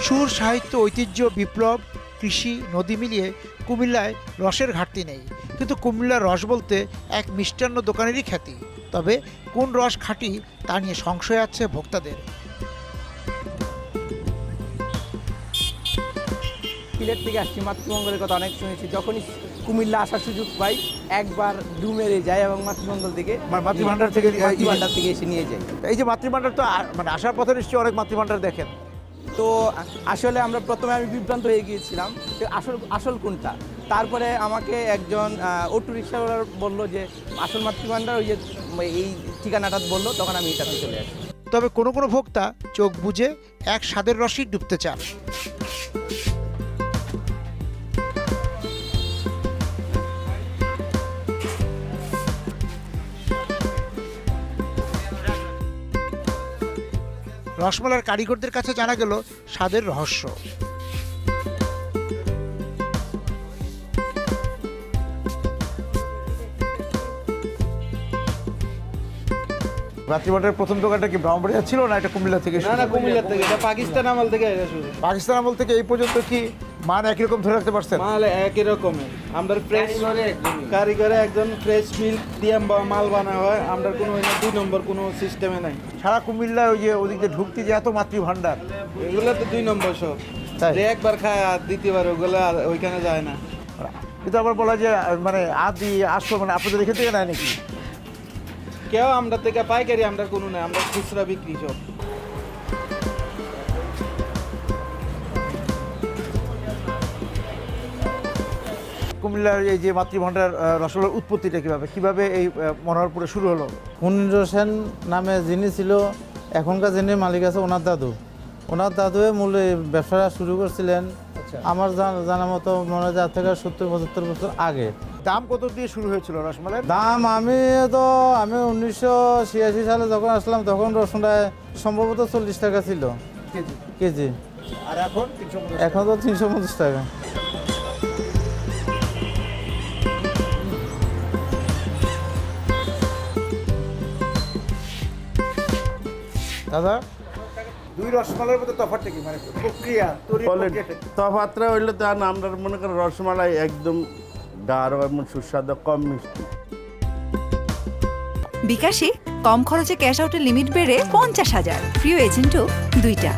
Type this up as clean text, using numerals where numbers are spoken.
সুর, সাহিত্য, ঐতিহ্য, বিপ্লব, কৃষি, নদী মিলিয়ে কুমিল্লায় রসের ঘাটতি নেই। কিন্তু কুমিল্লার রস বলতে এক মিষ্টান্ন দোকানেরই খ্যাতি। তবে কোন রস খাঁটি তা নিয়ে সংশয় আছে ভোক্তাদের। সিলেট থেকে আসছি, মাতৃমঙ্গলের কথা অনেক শুনেছি। যখনই কুমিল্লা আসার সুযোগ পাই একবার ডু মেরে যায় এবং মাতৃমঙ্গল থেকে মাতৃভান্ডার থেকে এসে নিয়ে যাই। এই যে মাতৃভান্ডার তো মানে আসার পথে নিশ্চয়ই অনেক মাতৃভান্ডার দেখেন। তো আসলে আমরা প্রথমে আমি বিভ্রান্ত হয়ে গিয়েছিলাম যে আসল কোনটা। তারপরে আমাকে একজন অটো রিক্সাওয়ালা বললো যে আসল মাতৃভান্ডার ওই যে এই ঠিকানাটা বললো, তখন আমি এটাতে চলে আসি। তবে কোনো কোনো ভোক্তা চোখ বুজে এক স্বাদের রসই ডুবতে চান। রসমালাইয়ের কারিগরদের কাছে জানা গেল স্বাদের রহস্য। মাতৃভান্ডারের প্রথম দোকানটা কি ব্রাহ্মণবাড়িয়া ছিল না এটা কুমিল্লা থেকে? না, কুমিল্লা থেকে, এটা পাকিস্তান আমল থেকে এটা শুরু। পাকিস্তান আমল থেকে এই পর্যন্ত কি মান একই রকম ধরে রাখতে পারছেন? মাল একই রকমের, আমরা ফ্রেশ কারিগরে একজন ফ্রেশ মিল্ক দিয়ে মাল বানা হয়। আমরা কোনো 2 নম্বর কোনো সিস্টেমে নাই। সারা কুমিল্লা ওই যে ওদিক দিয়ে ঢুকতে যে এত মাতৃভান্ডার, এগুলো তো 2 নম্বর সব। তাই? যে একবার খায় আর দ্বিতীয়বার ওগুলো আর ওইখানে যায় না। কিন্তু আবার বলা যে মানে আদি আসল মানে আপনাদের এখান থেকে নেয় নাকি? কেউ আমরা থেকে পাইকারি, আমরা কোনো নাই, আমরা খুচরা বিক্রি সব। কুমিল্লার এই যে মাতৃভান্ডার রসগোল্লার উৎপত্তিটা কিভাবে এই মনোহরপুরে শুরু হলো? মুনির হোসেন নামে যিনি ছিল, এখনকার যিনি মালিক আছে ওনার দাদু মূল এই ব্যবসাটা শুরু করছিলেন। আমার জানা মতো মনে হয় 70-75 বছর আগে। দাম কত দিয়ে শুরু হয়েছিল রসমালাইয়ের? দাম আমি 1986 সালে যখন আসলাম তখন রসমালাই সম্ভবত 40 টাকা ছিল কেজি। আর এখন এখন তো 350 টাকা। দাদা, দুই রসমালাইয়ের মধ্যে তফাৎটা কি, মানে প্রক্রিয়া তৈরি প্রক্রিয়াটা কি? তফাৎটা হইলে তো আমরা মনে করেন রসমালাই একদম গাঢ় এবং সুস্বাদু, কম মিষ্টি। বিকাশে কম খরচে ক্যাশ আউটের লিমিট বেড়ে 50,000, প্রিয় এজেন্টও 2টা।